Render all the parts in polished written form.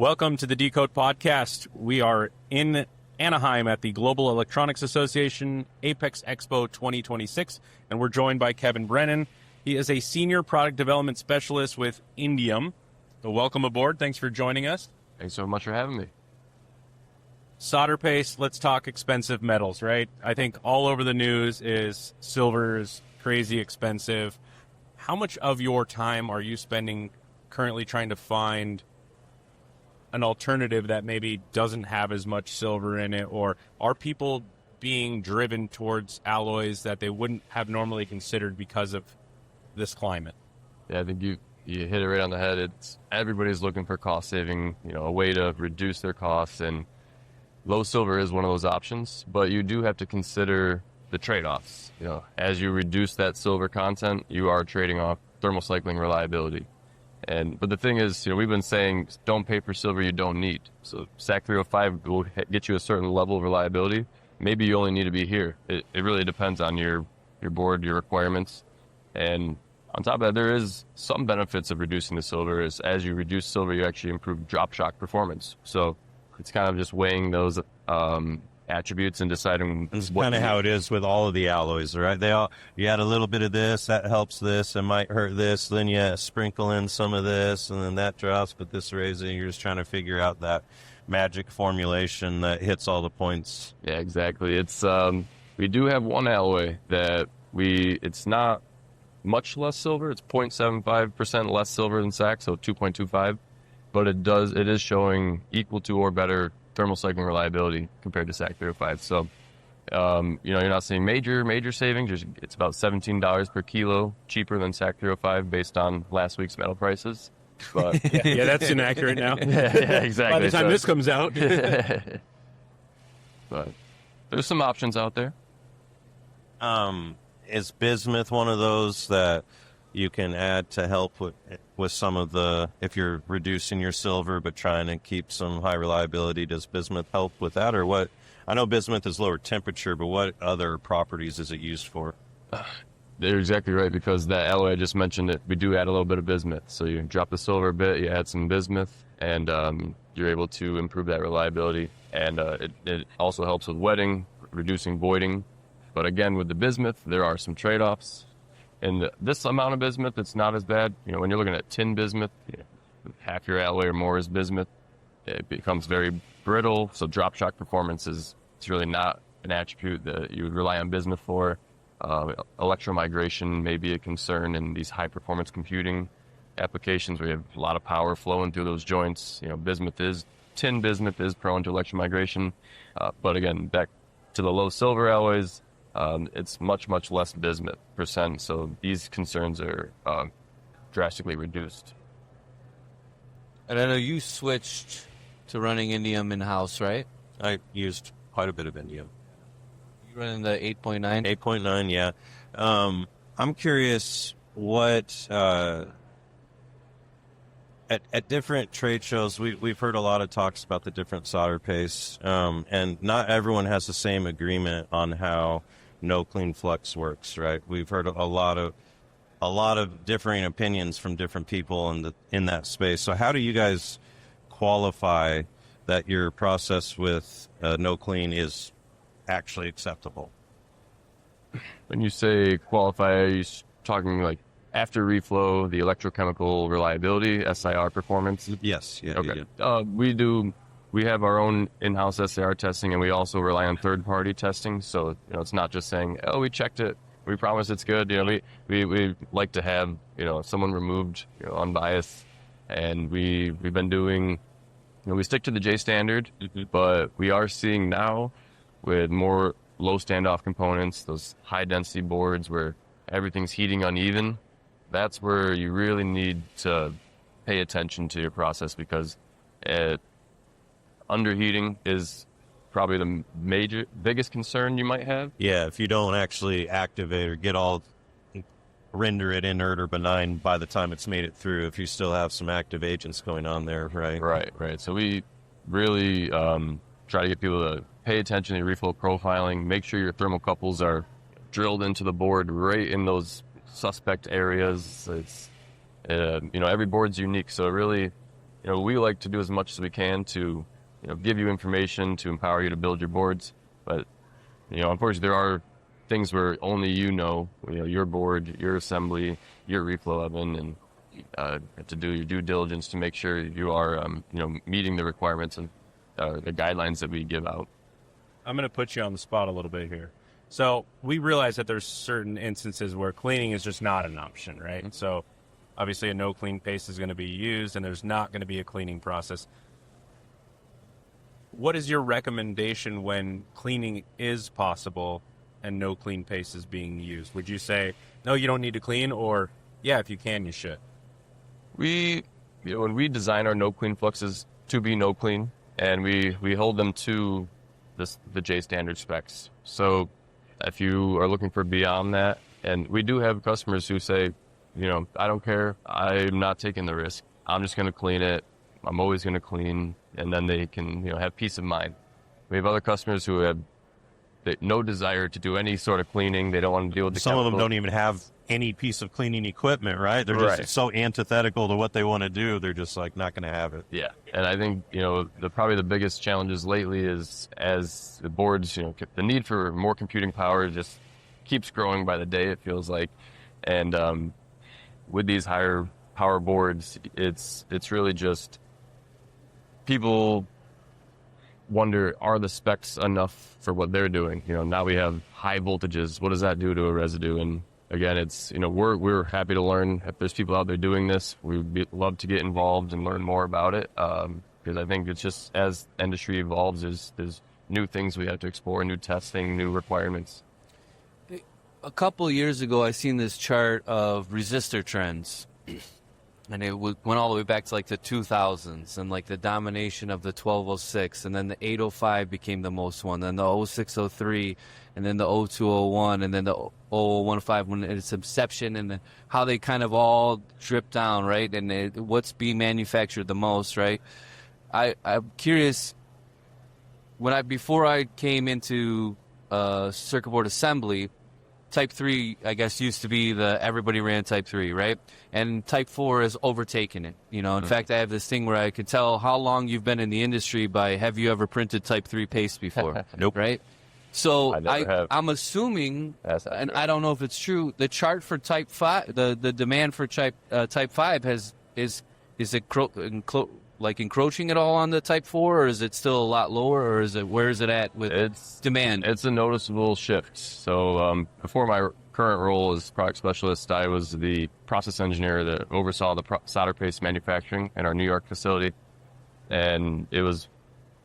Welcome to the Decode Podcast. We are in Anaheim at the Global Electronics Association Apex Expo 2026, and we're joined by Kevin Brennan. He is a Senior Product Development Specialist with Indium. So welcome aboard. Thanks for joining us. Thanks so much for having me. Solder paste, let's talk expensive metals, right? I think all over the news is silver is crazy expensive. How much of your time are you spending currently trying to find an alternative that maybe doesn't have as much silver in it, or are people being driven towards alloys that they wouldn't have normally considered because of this climate? Yeah, I think you hit it right on the head. It's everybody's looking for cost saving, a way to reduce their costs, and low silver is one of those options, but you do have to consider the trade-offs. As you reduce that silver content, you are trading off thermal cycling reliability. But the thing is, we've been saying don't pay for silver you don't need. So SAC 305 will get you a certain level of reliability. Maybe you only need to be here. It really depends on your board, your requirements. And on top of that, there is some benefits of reducing the silver. As you reduce silver, you actually improve drop shock performance. So it's kind of just weighing those attributes and deciding. It's kind of how it is with all of the alloys, right? You add a little bit of this, that helps this, it might hurt this, then you sprinkle in some of this, and then that drops, but this raises it. You're just trying to figure out that magic formulation that hits all the points. Yeah, exactly. It's we do have one alloy that it's not much less silver. It's 0.75% less silver than SAC, so 2.25. But it is showing equal to or better thermal cycling reliability compared to SAC 305. So, you're not seeing major savings. It's about $17 per kilo cheaper than SAC 305 based on last week's metal prices. But yeah, that's inaccurate now. yeah, exactly. By the time this comes out. But there's some options out there. Is bismuth one of those that you can add to help with some of if you're reducing your silver but trying to keep some high reliability? Does bismuth help with that, or what? I know bismuth is lower temperature, but what other properties is it used for? They're exactly right, because that alloy I just mentioned, we do add a little bit of bismuth. So you drop the silver a bit, you add some bismuth, and you're able to improve that reliability. And it also helps with wetting, reducing voiding. But again, with the bismuth, there are some trade-offs. And this amount of bismuth, it's not as bad. When you're looking at tin bismuth, half your alloy or more is bismuth. It becomes very brittle, so drop shock performance it's really not an attribute that you would rely on bismuth for. Electromigration may be a concern in these high-performance computing applications where you have a lot of power flowing through those joints. Tin bismuth is prone to electromigration. But again, back to the low silver alloys, it's much, much less bismuth percent, so these concerns are drastically reduced. And I know you switched to running indium in-house, right? I used quite a bit of indium. You running the 8.9? 8.9, yeah. I'm curious what, at different trade shows, we've heard a lot of talks about the different solder pastes, and not everyone has the same agreement on how no clean flux works, right? We've heard a lot of differing opinions from different people in that space. So how do you guys qualify that your process with no clean is actually acceptable? When you say qualify, are you talking like after reflow, the electrochemical reliability, SIR performance? Yes. Yeah. Okay. Yeah. We have our own in-house SIR testing, and we also rely on third-party testing. So, it's not just saying, oh, we checked it, we promise it's good. We like to have, someone removed, unbiased. And we've been doing, we stick to the J standard, but we are seeing now with more low standoff components, those high-density boards where everything's heating uneven, that's where you really need to pay attention to your process, because underheating is probably the biggest concern you might have. Yeah, if you don't actually activate or render it inert or benign by the time it's made it through, if you still have some active agents going on there, right? Right. So we really try to get people to pay attention to reflow profiling, make sure your thermocouples are drilled into the board right in those suspect areas. It's every board's unique, so really we like to do as much as we can to, give you information to empower you to build your boards. But, unfortunately, there are things where only your board, your assembly, your reflow oven, and have to do your due diligence to make sure you are, meeting the requirements and the guidelines that we give out. I'm going to put you on the spot a little bit here. So we realize that there's certain instances where cleaning is just not an option, right? Mm-hmm. So obviously a no-clean paste is going to be used, and there's not going to be a cleaning process. What is your recommendation when cleaning is possible and no clean paste is being used? Would you say, no, you don't need to clean, or, yeah, if you can, you should? We, when we design our no clean fluxes to be no clean, and we hold them to the J standard specs. So if you are looking for beyond that, and we do have customers who say, I don't care, I'm not taking the risk. I'm just going to clean it. I'm always going to clean, and then they can, have peace of mind. We have other customers who have no desire to do any sort of cleaning. They don't want to deal with the Some of them chemicals. don't even have any piece of cleaning equipment, right? They're just Right. so antithetical to what they want to do. They're just like not going to have it. Yeah, and I think probably the biggest challenges lately is as the boards, the need for more computing power just keeps growing by the day. It feels like, and with these higher power boards, it's really just people wonder, are the specs enough for what they're doing? Now we have high voltages. What does that do to a residue? And again, it's we're happy to learn. If there's people out there doing this, we'd love to get involved and learn more about it, because I think it's just as industry evolves, there's new things we have to explore, new testing, new requirements. A couple of years ago, I seen this chart of resistor trends, and it went all the way back to like the 2000s, and like the domination of the 1206, and then the 805 became the most one, then the 0603, and then the 0201, and then the 0015 when its inception, and then how they kind of all drip down, right? And what's being manufactured the most, right? I'm curious. Before I came into circuit board assembly, Type 3, I guess, used to be everybody ran Type 3, right? And Type 4 has overtaken it. In fact, I have this thing where I could tell how long you've been in the industry by, have you ever printed Type 3 paste before? Nope. Right? So I never have. I'm assuming, That's and accurate. I don't know if it's true, the chart for Type 5, the demand for Type 5 is encroaching at all on the Type 4, or is it still a lot lower, or where is it at with demand? It's a noticeable shift. So before my current role as product specialist, I was the process engineer that oversaw the solder paste manufacturing in our New York facility, and it was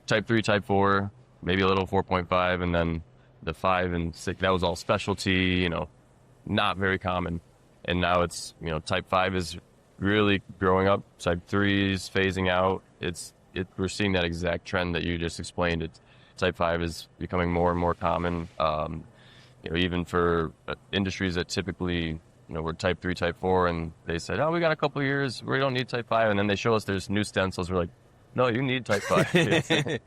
Type 3, Type 4, maybe a little 4.5, and then the 5 and 6. That was all specialty, not very common. And now it's Type 5 is really growing up. Type 3 is phasing out. We're seeing that exact trend that you just explained. Type 5 is becoming more and more common. Even for industries that typically, were Type 3, Type 4, and they said, oh, we got a couple of years, we don't need Type 5, and then they show us there's new stencils. We're like, no, you need Type 5.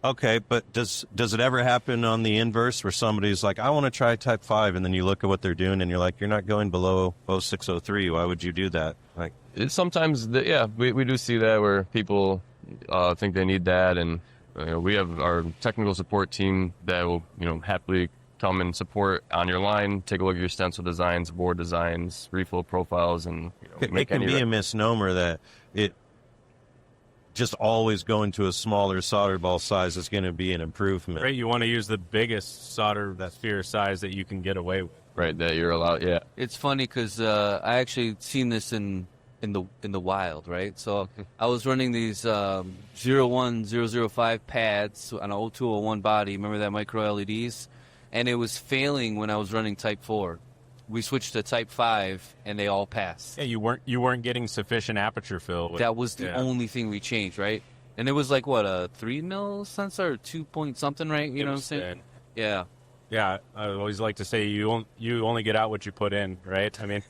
Okay, but does it ever happen on the inverse where somebody's like, I want to try Type 5, and then you look at what they're doing and you're like, you're not going below 0603. Why would you do that? Like, Sometimes, we do see that where people think they need that, and we have our technical support team that will, happily come and support on your line, take a look at your stencil designs, board designs, reflow profiles, and it can be a misnomer that it just always going to a smaller solder ball size is going to be an improvement. Right, you want to use the biggest solder sphere size that you can get away with. right, that you're allowed. Yeah, It's funny because I actually seen this in the wild, right? So I was running these 01005 pads on an 0201 body. Remember that micro LEDs? And it was failing when I was running Type 4. We switched to Type 5, and they all passed. Yeah, you weren't getting sufficient aperture fill. That was the only thing we changed, right? And it was like, what, a 3 mil sensor or 2 point something, right? You know what I'm saying? Yeah. Yeah, I always like to say you only get out what you put in, right? I mean,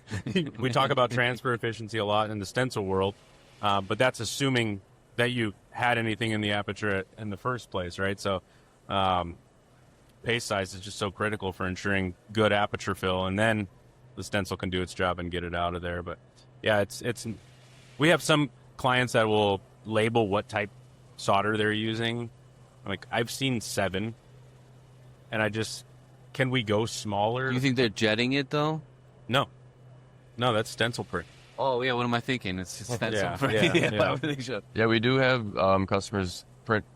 we talk about transfer efficiency a lot in the stencil world, but that's assuming that you had anything in the aperture in the first place, right? So paste size is just so critical for ensuring good aperture fill, and then the stencil can do its job and get it out of there. But yeah, it's we have some clients that will label what type solder they're using? Like, I've seen 7, and can we go smaller? You think they're jetting it though? No, that's stencil print. Oh yeah, what am I thinking? It's just stencil. Yeah, Right? yeah. I would think so. Yeah, we do have customers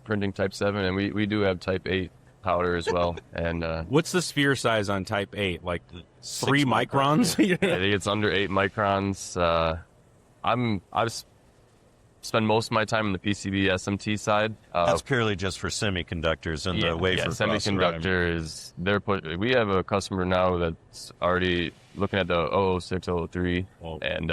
printing Type 7, and we do have Type 8 powder as well. And What's the sphere size on Type 8? Like 3 6 microns? I think it's under 8 microns. I've spend most of my time in the PCB SMT side. That's purely just for semiconductors and the wafer process, right? Semiconductor is we have a customer now that's already looking at the 006, 003, and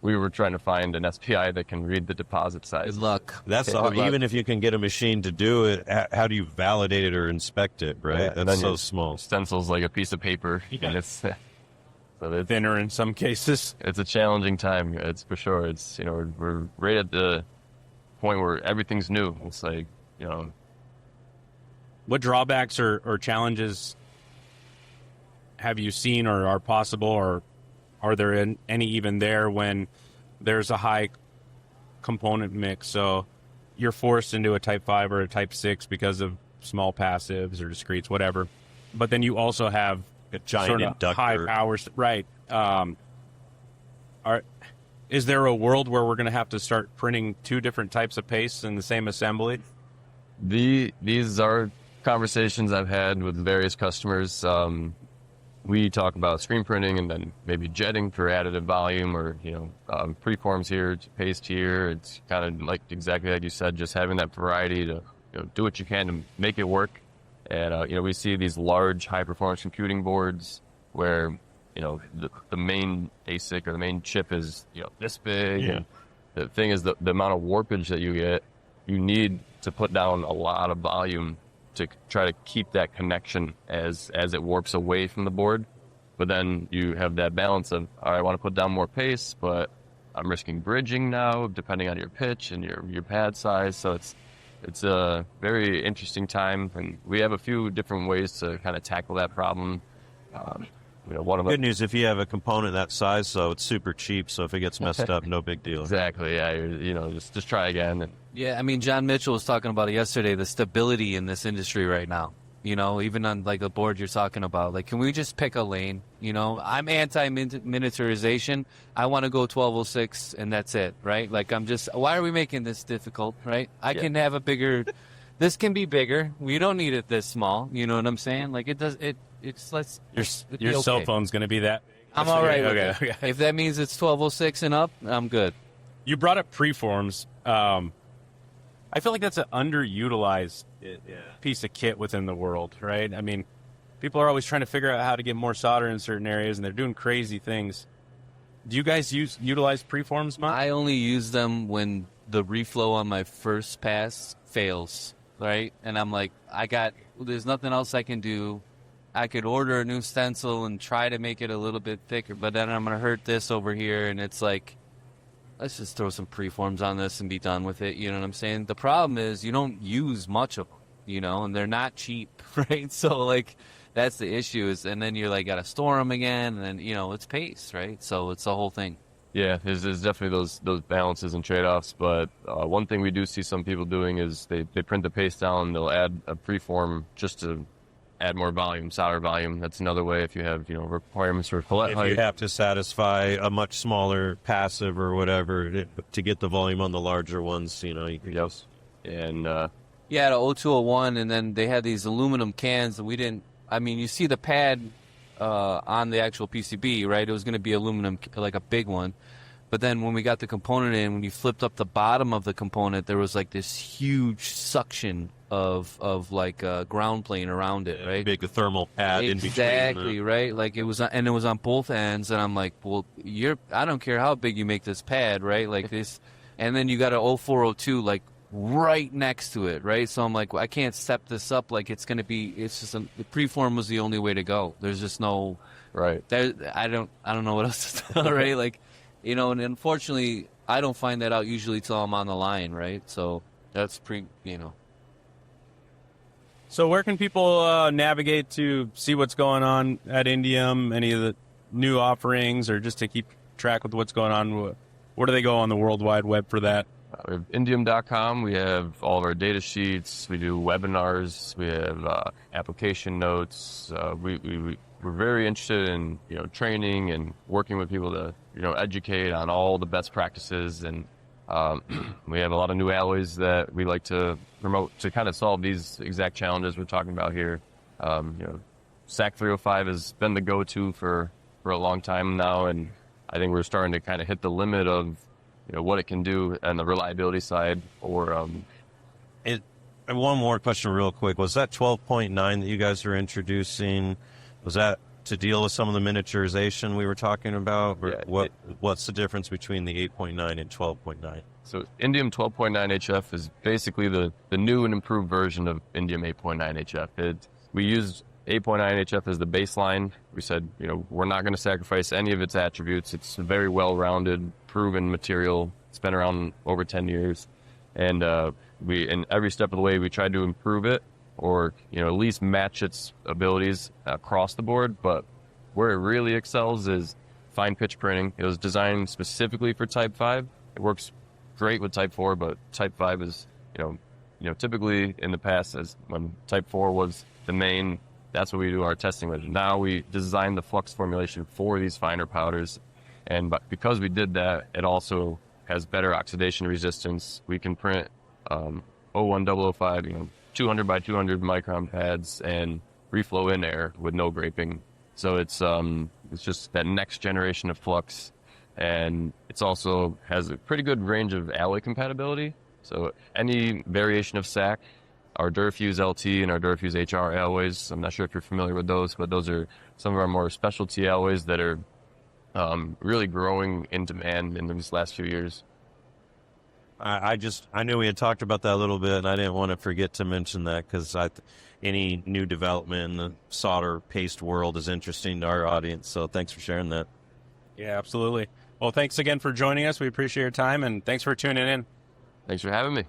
we were trying to find an SPI that can read the deposit size. Good luck. That's Okay, good luck. even if you can get a machine to do it, how do you validate it or inspect it, right? Yeah, and That's then so your small. Stencil's like a piece of paper, and it's Thinner in some cases. it's a challenging time. It's for sure. It's we're right at the point where everything's new. It's like What drawbacks or challenges have you seen or are possible, or are there any even there when there's a high component mix? So you're forced into a Type 5 or a Type 6 because of small passives or discretes, whatever. But then you also have A giant sort of inductor. high powers, right? Is there a world where we're going to have to start printing 2 different types of pastes in the same assembly? These are conversations I've had with various customers. We talk about screen printing and then maybe jetting for additive volume, or preforms here, paste here. It's kind of like exactly like you said, just having that variety to do what you can to make it work. And we see these large high performance computing boards where the main ASIC or the main chip is this big. Yeah. And the thing is the amount of warpage that you get, you need to put down a lot of volume to try to keep that connection as it warps away from the board. But then you have that balance of, all right, I want to put down more paste, but I'm risking bridging now depending on your pitch and your pad size. So it's a very interesting time, and we have a few different ways to kind of tackle that problem. One of Good them, news, if you have a component that size, so it's super cheap, so if it gets messed up, no big deal. exactly, yeah, just try again. And Yeah, I mean, John Mitchell was talking about it yesterday, the stability in this industry right now. Even on like the board you're talking about, like, can we just pick a lane? I'm anti-miniaturization. I want to go 1206 and that's it, right? Like, why are we making this difficult, right? I can have a bigger, this can be bigger. We don't need it this small. You know what I'm saying? Like, Your cell phone's going to be that. I'm all right with Okay. it. If that means it's 1206 and up, I'm good. You brought up preforms. I feel like that's an underutilized piece of kit within the world, right? I mean, people are always trying to figure out how to get more solder in certain areas, and they're doing crazy things. Do you guys utilize preforms much? I only use them when the reflow on my first pass fails, right? And I'm like, there's nothing else I can do. I could order a new stencil and try to make it a little bit thicker, but then I'm going to hurt this over here, and it's like, let's just throw some preforms on this and be done with it, you know what I'm saying? The problem is you don't use much of them, and they're not cheap, right? So, like, that's the issue, and then you're, like, got to store them again, and then, it's paste, right? So it's the whole thing. yeah, there's definitely those balances and trade-offs, but one thing we do see some people doing is they print the paste down, they'll add a preform just to add more volume, solder volume. That's another way if you have, requirements for fillet If height. you have to satisfy a much smaller passive or whatever to get the volume on the larger ones, you can Yep. And Yeah, the 0201, and then they had these aluminum cans, and we didn't. I mean, you see the pad on the actual PCB, right? It was going to be aluminum, like a big one. But then when we got the component in, when you flipped up the bottom of the component, there was like this huge suction of like a ground plane around it, right? big thermal pad in between. Exactly, right? Like it was on both ends, and I'm like, well, I don't care how big you make this pad, right? Like this, and then you got an 0402 like right next to it, right? So I'm like, well, I can't step this up like it's gonna be. It's just the preform was the only way to go. There's just no right. I don't know what else to tell, right? Like, and unfortunately, I don't find that out usually till I'm on the line, right? So that's So where can people navigate to see what's going on at Indium, any of the new offerings, or just to keep track with what's going on? Where do they go on the World Wide Web for that? We have indium.com. We have all of our data sheets. We do webinars. We have application notes. We're very interested in training and working with people to educate on all the best practices, and we have a lot of new alloys that we like to promote to kind of solve these exact challenges we're talking about here. SAC 305 has been the go-to for a long time now, and I think we're starting to kind of hit the limit of what it can do on the reliability side. Or And one more question real quick. Was that 12.9 that you guys are introducing, was that to deal with some of the miniaturization we were talking about? Or what's the difference between the 8.9 and 12.9? So Indium 12.9 HF is basically the new and improved version of Indium 8.9 HF. We used 8.9 HF as the baseline. We said, we're not going to sacrifice any of its attributes. It's a very well-rounded, proven material. It's been around over 10 years. And in every step of the way, we tried to improve it, or at least match its abilities across the board. But where it really excels is fine pitch printing. It was designed specifically for Type 5. It works great with Type 4, but Type 5 is, typically in the past, as when Type 4 was the main, that's what we do our testing with. Now we design the flux formulation for these finer powders, and because we did that, it also has better oxidation resistance. We can print 01005, 200 by 200 micron pads and reflow in air with no graping. So it's just that next generation of flux, and it's also has a pretty good range of alloy compatibility. So any variation of SAC, our Durafuse LT and our Durafuse HR alloys, I'm not sure if you're familiar with those, but those are some of our more specialty alloys that are really growing in demand in these last few years. I knew we had talked about that a little bit, and I didn't want to forget to mention that, because any new development in the solder paste world is interesting to our audience. So thanks for sharing that. Yeah, absolutely. Well, thanks again for joining us. We appreciate your time, and thanks for tuning in. Thanks for having me.